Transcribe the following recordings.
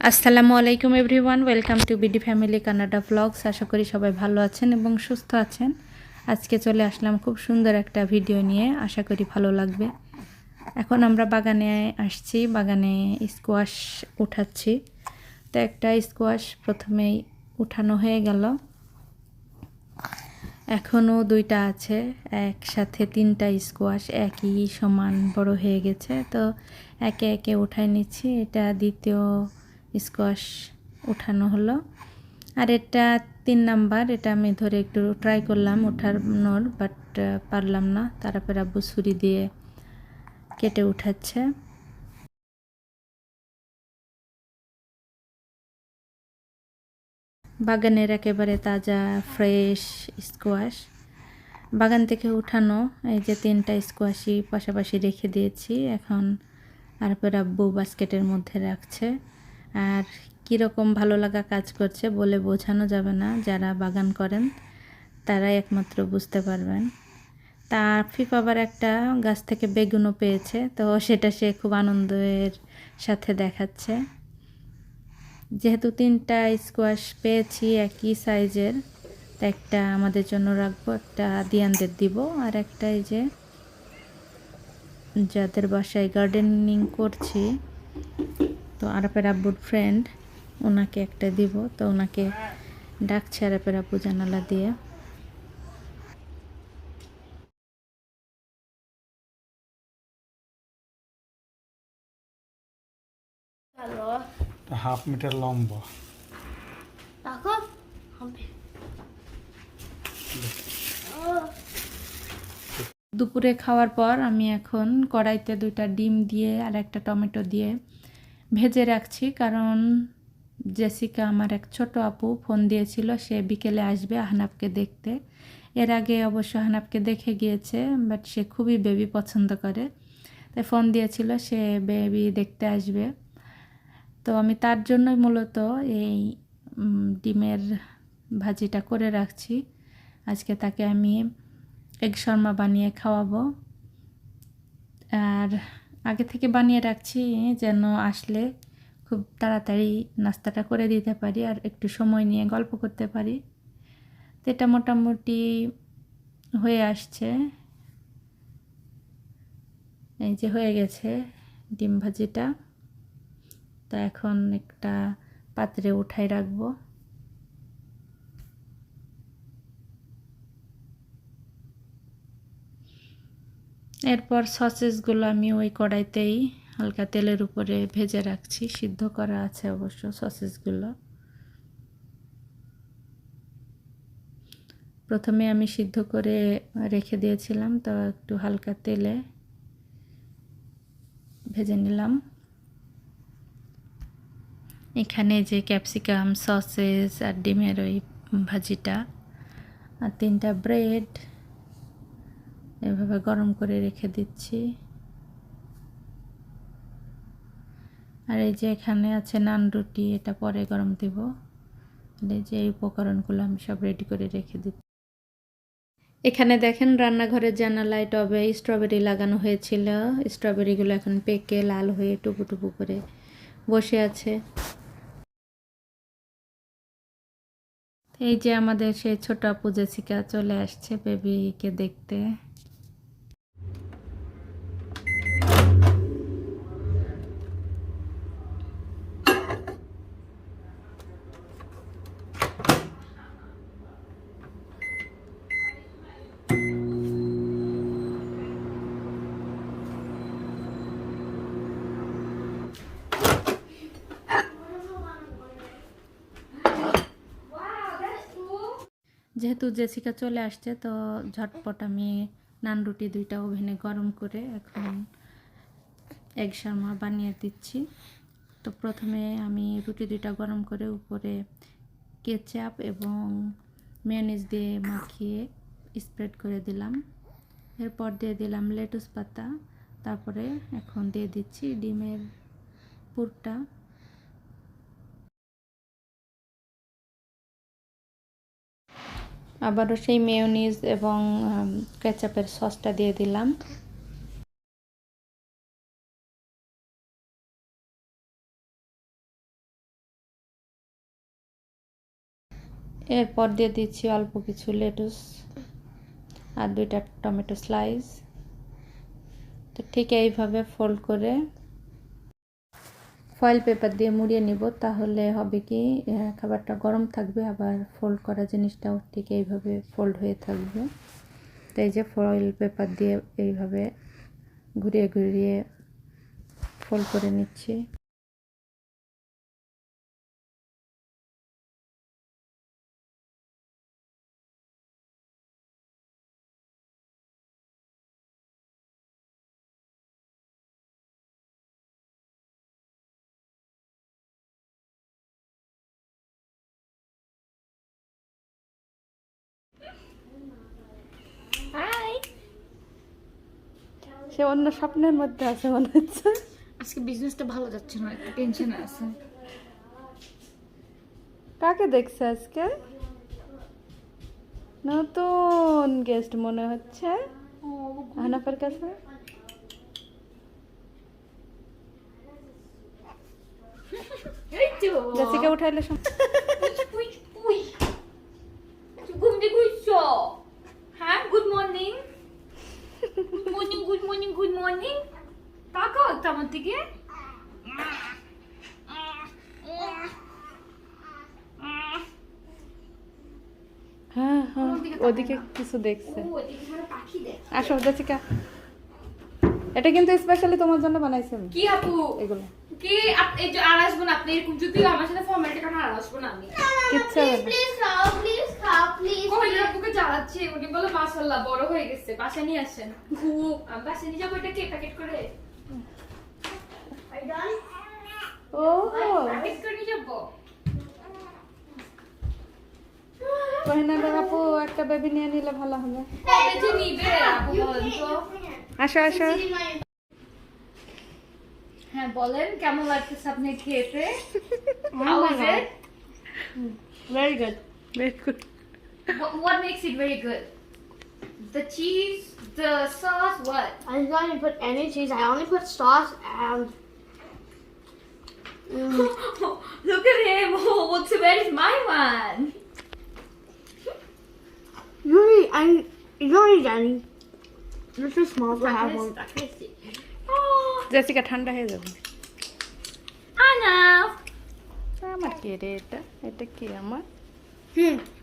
আসসালামু আলাইকুম everyone, welcome to BD family Canada vlogs. আশা করি সবাই ভালো আছেন এবং সুস্থ আছেন। আজকে চলে আসলাম খুব সুন্দর একটা ভিডিও নিয়ে, আশা করি ভালো লাগবে। এখন আমরা বাগানে আসছি, বাগানে স্কোয়াশ উঠাচ্ছি। তো একটা স্কোয়াশ প্রথমেই উঠানো হয়ে গেল, এখনও দুইটা আছে, একসাথে তিনটা স্কোয়াশ একই সমান বড় হয়ে গেছে। তো একে একে উঠাই নিচ্ছি। এটা দ্বিতীয় স্কোয়াশ উঠানো হলো, আর এটা 3 নাম্বার। এটা আমি ধরে একটু ট্রাই করলাম উঠানোর, বাট পারলাম না। তারপর আব্বু ছুরি দিয়ে কেটে উঠাচ্ছে। বাগানের একেবারে তাজা ফ্রেশ স্কোয়াশ, বাগান থেকে উঠানো। এই যে 3টা স্কোয়াশই পাশাপাশি রেখে দিয়েছি। এখন তারপর আব্বু বাস্কেটের মধ্যে রাখছে। আর কীরকম ভালো লাগা কাজ করছে বলে বোঝানো যাবে না, যারা বাগান করেন তারাই একমাত্র বুঝতে পারবেন। তার আফিফ আবার একটা গাছ থেকে বেগুনও পেয়েছে, তো সেটা সে খুব আনন্দের সাথে দেখাচ্ছে। যেহেতু 3টা স্কোয়াশ পেয়েছি একই সাইজের, তো একটা আমাদের জন্য রাখবো, একটা দিয়ানদের দিব, আর একটা এই যে যাদের বাসায় গার্ডেনিং করছি, তো আরাপের আব্বুর ফ্রেন্ড, ওনাকে একটা দিব। তো ওনাকে ডাকছে আরাপের আব্বু জানালা দিয়ে। হাফ মিটার লম্বা। দুপুরে খাওয়ার পর আমি এখন কড়াইতে 2টা ডিম দিয়ে আর একটা টমেটো দিয়ে ভেজে রাখছি, কারণ জেসিকা, আমার এক ছোট আপু, ফোন দিয়েছিল সে বিকেলে আসবে আহনাবকে দেখতে। এর আগে অবশ্য আহনাবকে দেখে গিয়েছে, বাট সে খুবই বেবি পছন্দ করে, তাই ফোন দিয়েছিল সে বেবি দেখতে আসবে। তো আমি তার জন্যই মূলত এই ডিমের ভাজিটা করে রাখছি। আজকে তাকে আমি এগ শর্মা বানিয়ে খাওয়াবো, আর আগে থেকে বানিয়ে রাখছি যেন আসলে খুব তাড়াতাড়ি নাস্তাটা করে দিতে পারি আর একটু সময় নিয়ে গল্প করতে পারি। তো এটা মোটামুটি হয়ে আসছে, এই যে হয়ে গেছে ডিম ভাজিটা। তো এখন একটা পাত্রে উঠাই রাখবো। এরপর সসেসগুলো আমি ওই কড়াইতেই হালকা তেলের উপরে ভেজে রাখছি, সিদ্ধ করা আছে অবশ্য সসেসগুলো। প্রথমে আমি সিদ্ধ করে রেখে দিয়েছিলাম, তো একটু হালকা তেলে ভেজে নিলাম। এখানে যে ক্যাপসিকাম, সসেস আর ডিমের ওই ভাজিটা আর 3টা ব্রেড এভাবে গরম করে রেখে দিচ্ছি। আর এই যে এখানে আছে নান রুটি, এটা পরে গরম দেব। এই যে এই উপকরণগুলো আমি সব রেডি করে রেখে দিচ্ছি। এখানে দেখেন রান্নাঘরের জানালায় টবে স্ট্রবেরি লাগানো হয়েছিল। স্ট্রবেরিগুলো এখন পেকে লাল হয়ে টুপু টুপু করে বসে আছে। এই যে আমাদের সেই ছোট আপু জেসিকা চলে আসছে বেবিকে দেখতে। যেহেতু জেসিকা চলে আসছে, তো ঝটপট আমি নান রুটি 2টা ওভেনে গরম করে এখন এগ শর্মা বানিয়ে দিচ্ছি। তো প্রথমে আমি রুটি 2টা গরম করে উপরে কেচাপ এবং মেয়োনিজ দিয়ে মাখিয়ে স্প্রেড করে দিলাম। এরপর দিয়ে দিলাম লেটুস পাতা, তারপরে এখন দিয়ে দিচ্ছি ডিমের পুরটা। আবারও সেই মেয়োনিজ এবং কেচাপের সসটা দিয়ে দিলাম। এরপর দিয়ে দিচ্ছি অল্প কিছু লেটুস আর 2টা টমেটো স্লাইস। তো ঠিক এইভাবে ফোল্ড করে ফয়েল পেপার দিয়ে মুড়িয়ে নিব, তাহলে হবে কি খাবারটা গরম থাকবে, আবার ফোল্ড করা জিনিসটাও ঠিক এইভাবে ফোল্ড হয়ে থাকবে। তো এই যে ফয়েল পেপার দিয়ে এইভাবে ঘুরিয়ে ঘুরিয়ে ফোল্ড করে নিচ্ছি। সে অন্য স্বপ্নের মধ্যে আছে মনে হচ্ছে। আজকে বিজনেসটা ভালো যাচ্ছে না, একটু টেনশনে আছে। কাকে দেখছে আজকে? নতুন গেস্ট মনে হচ্ছে আহনাফের কাছে। এই তো জেসিকা উঠাইলে উই উই ঘুম থেকে উঠছো? হ্যাঁ, good morning good morning good morning good morning. তাকাও একটু আমার দিকে। হ্যাঁ হ্যাঁ ওদিকে কিছু দেখছে। ও এদিকে ধরো পাখি দেখ। আসো জেসিকা, এটা কিন্তু স্পেশালি তোমার জন্য বানাইছি আমি কি আপু এগুলো। কি এই যে আর আসবো না আপনি, এরকম যদি আমার সাথে ফর্মালিটি কারণ আর আসবো না আমি। কিচ্ছু হবে না। প্লিজ খাও প্লিজ। কইলা আপুকে জ্বালাচ্ছি, উনি বলে মাশাআল্লাহ বড় হয়ে গেছে, বাসায় নিয়ে আসেন। খুব আমি বাসায় নিয়ে যাবো এটাকে প্যাকেট করে। I done. ও প্যাকেট করে নিয়ে যাবো। কহিনাদের আপু একটা বেবি নিয়ে নিলে ভালো হবে। কবে যে নিবে আপু বলেন তো? আসো আসো। হ্যাঁ বলেন, কেমন লাগতেছে আপনি খেতে? How is it? Very good very good. What makes it very good? The cheese, the sauce, what? I didn't even put any cheese. I only put sauce and Look at him. Oh, what's where is my one? you don't need any. This is small, so I have one. Oh, Jessica ঠান্ডা হয়ে যাবে। Anna. আমার কি রে এটা? এটা কি আমার?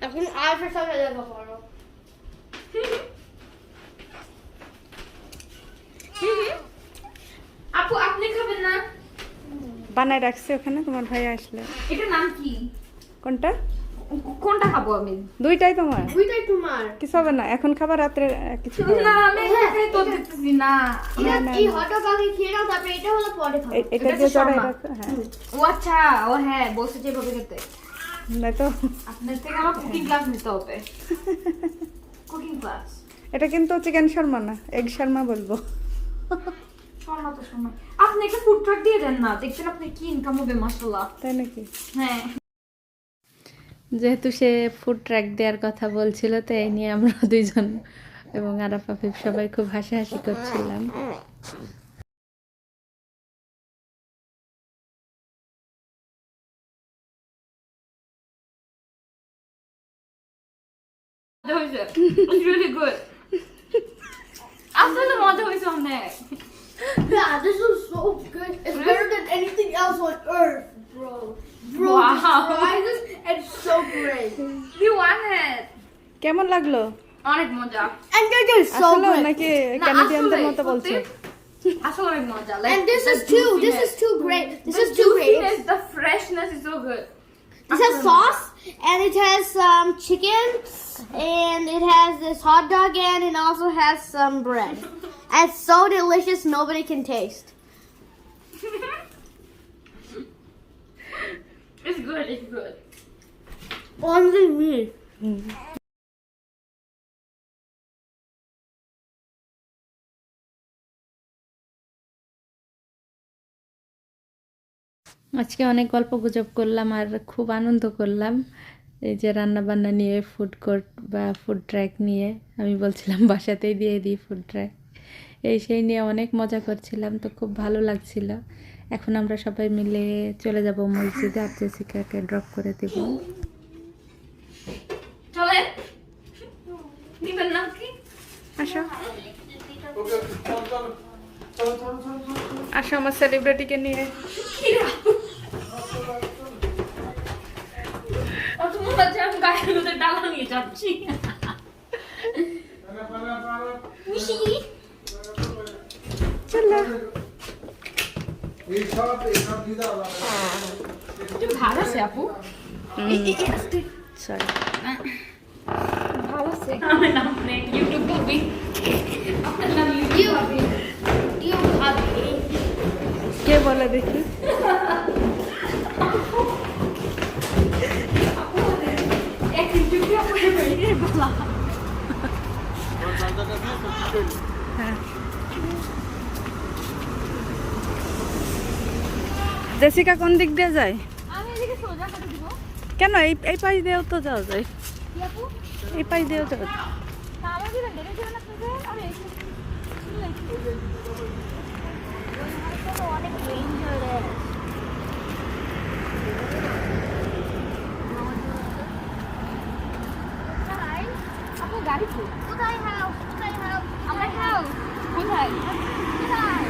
এখন আর ফের সব হয়ে যাবে বড়। আপু আপনি খাবেন না? বানায় রাখছি ওখানে, তোমার ভাই আসলে। এটার নাম কি? কোনটা? কোনটা খাবো আমি? দুইটাই তোমার, দুইটাই তোমার। কিছু হবে না। এখন খাবার রাত্রে কিছু হবে না না। আমি এটাই তো দিতেছি না। এই হটডগ আগে খেয়ে নাও, তারপরে এটা হলো পরে খাবো। এটা এটা দিয়ে হচ্ছে চড়াই শর্মা। রাখো। হ্যাঁ ও আচ্ছা, ও হ্যাঁ বলছে যে এভাবে খেতে। না তো আপনার থেকে আমার কুকিং ক্লাস নিতে হবে। Cooking class. এটা কিন্তু চিকেন শর্মা না, এগ শর্মা বলবো। শর্মা তো শর্মা। আপনি একটা ফুড ট্রাক দিয়ে দেন না, দেখছেন আপনি কি ইনকাম হবে মাশাআল্লাহ। তাই নাকি? হ্যাঁ যেহেতু সে ফুড ট্র্যাক দেওয়ার কথা বলছিল, তো এই নিয়ে আমরা দুইজন এবং আরাফ আফিফ সবাই খুব হাসাহাসি করছিলাম। মজা হয়েছে। It's really good. আসলে মজা হয়েছে অনেক। Yeah, this is so good. It's better than anything else on earth, bro. Bro, Wow. just try this. It's so great. You want it? কেমন লাগলো? অনেক মজা। And it is so আসলে good. নাকি না, ক্যানাডিয়ানদের আসলে মতো বলছে? সত্যি আসলে অনেক মজা। Like, And this the is too. This juiciness. is too great. This The is too great. juiciness, the freshness is so good. This has sauce, and it has some chicken, and it has this hot dog, and it also has some bread. And it's so delicious, nobody can taste. It's good, it's good. Only me. আজকে অনেক গল্প গুজব করলাম আর খুব আনন্দ করলাম। এই যে রান্না বান্না নিয়ে, ফুড কোর্ট বা ফুড ট্র্যাক নিয়ে, আমি বলছিলাম বাসাতেই দিয়ে দিই ফুড ট্র্যাক, এই সেই নিয়ে অনেক মজা করছিলাম। তো খুব ভালো লাগছিল। এখন আমরা সবাই মিলে চলে যাব মসজিদে, আর জেসিকাকে ড্রপ করে দেব। আসো আসো আমার সেলিব্রিটিকে নিয়ে অত মনে হচ্ছে আমি গায়ের মধ্যে ডালা নিয়ে যাচ্ছি খুশি চলো তুমি ভালো আছে আপু সরি ভালো আছে আমার নাম নেই ইউটিউব করবি আপনার নাম ইউটিউব হবে ইউ হবে কে বলে দেখি এক ইউটিউবে করে বেরিয়ে বলা হ্যাঁ জেসিকা কোন দিক দিয়ে যায় আমি এদিকে সোজা করে দিব কেন এই এই পাশ দিয়েও তো যাওয়া যায় কি আপু এই পাশ দিয়েও যাওয়া যায় আমার দিবেন দেখে যাবেন আপনাদের আরে অনেক ডেঞ্জারাস আপু গাড়ি কি কোথায় হাউস আমরা হাউস কোথায় কোথায়